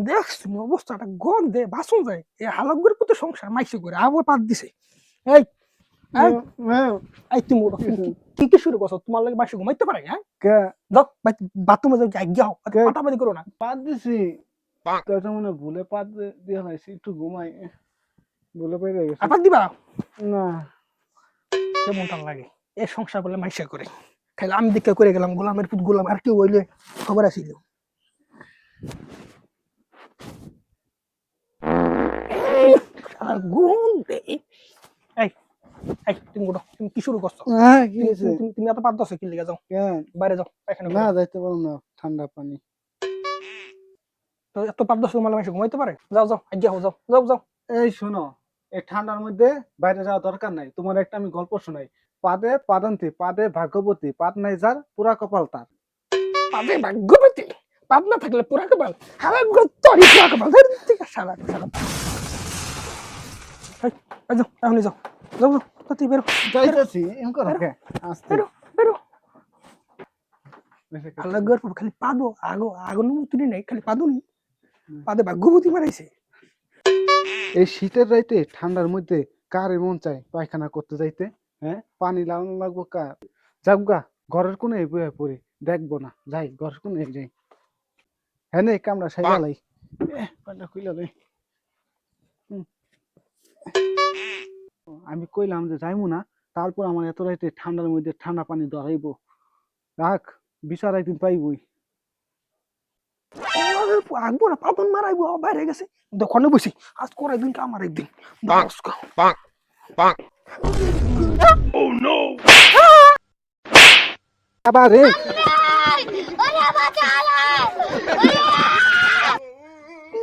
দেখছি অবস্থাটা গন্ধে বাসন যায় এই হালকগুলোর প্রতি সংসার মাইসে করে আবার পাত দিছে এই এই এই তুমি ওটা কি কি শুরু করছো তোমার লাগে মাইসে ঘুমাইতে পারে হ্যাঁ যাও বাথরুমে যাও যাও পাটাপাটি করো না পাত দিছি তোটা মনে ভুলে পাত দিয়ে হয়েছে একটু ঘুমাই ভুলে পেয়ে গেছে আপাত দিবা না কেমনটা লাগে এই সংসার বলে মাইসা করে খাইলে আমি দিকে করে গেলাম গোলামের পুত গোলাম আর কেউ হইলে খবর আসিল আর গন্ধে এই এই তুমি ওঠো তুমি কি শুরু করছো কি হয়েছে তুমি এত পাত দছো কি লিগা যাও কেন বাইরে যাও পায়খানা না করো। যাইতে পারো না ঠান্ডা পানি তো এত পাত দছো তোমার মাইসে ঘুমাইতে পারে যাও যাও আজ্ঞা হও যাও যাও যাও এই শোনো এই ঠান্ডার মধ্যে বাইরে যাওয়া দরকার নাই তোমার একটা আমি গল্প শোনাই পাদে পাদন্তি পাদে ভাগ্যবতী পাদ নাই যার পুরা কপাল তার পাবে ভাগ্যবতী পাপ না থাকলে পুরা কপাল হারা তরি পুরা কপাল ঠিক আছে সারা সারা যাও এখনই যাও যাও যাও তুই বেরো যাইতেছি এম করো কে আস্তে বেরো বেরো বেশি কথা- আল্লাহ গর খালি পাদো আগো তুই নাই খালি পাদো নি পাদে ভাগ্যবতী মারাইছে এই শীতের রাইতে ঠান্ডার মধ্যে কার মন চায় পায়খানা করতে যাইতে হ্যাঁ পানি লাগানো লাগবো কার যাবগা ঘরের কোনে বয়ে পড়ি দেখবো না যাই ঘরের কোনে যাই হ্যাঁ নে কামড়া সাইলা লাই পাটা খুইলা লাই আমি কইলাম যে যাইমু না তারপর আমার এত রাইতে ঠান্ডার মধ্যে ঠান্ডা পানি ধরাইবো রাখ বিচার একদিন পাইবই আগবো না পাদন মারাইবো বাইরে গেছে দোকানে বসি আজ করাই দিন আমার একদিন আবার রে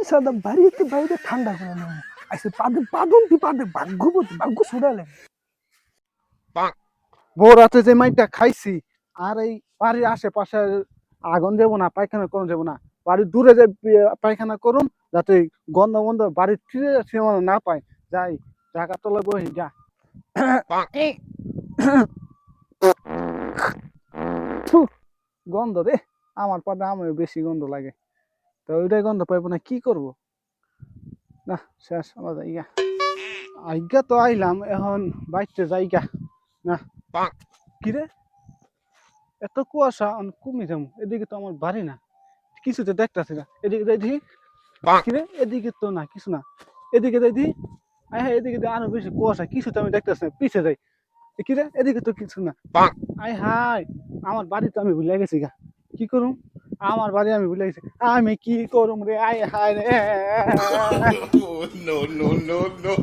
সাদা বাড়িতে বাইরে ঠান্ডা করে নেব আইসে পাদে পাদন দি পাদে ভাগ্যবতী ভাগ্য ছুড়ালে বউ রাতে যে মাইটা খাইছি আর এই বাড়ির আশেপাশে আগুন দেবো না পায়খানা করুন যাবো না বাড়ির দূরে যে পায়খানা করুন যাতে গন্ধ গন্ধ বাড়ির ফিরে সীমানা না পায় যাই জায়গা তলে বহি যা থু, গন্ধ রে আমার পাতে আমার বেশি গন্ধ লাগে তো ওইটাই গন্ধ পাইবো না কি করব না শেষ আমার জায়গা আইগা তো আইলাম এখন বাইতে জায়গা না কি রে এত কুয়াশা কমে যাবো এদিকে তো আমার বাড়ি না কিছুতে দেখতেছি না এদিকে যাই দেখি কি রে এদিকে তো না কিছু না এদিকে যাই দেখি হ্যাঁ এদিকে আরো বেশি কুয়াশা কিছুতে আমি দেখতেছি না পিছে যাই কি রে এদিকে তো কিছু না আই হাই আমার বাড়ি তো আমি ভুলে গেছি গা কি করুম আমার বাড়ি আমি ভুলে গেছি আমি কি করুম রে আই হাই রে no, no, no, no.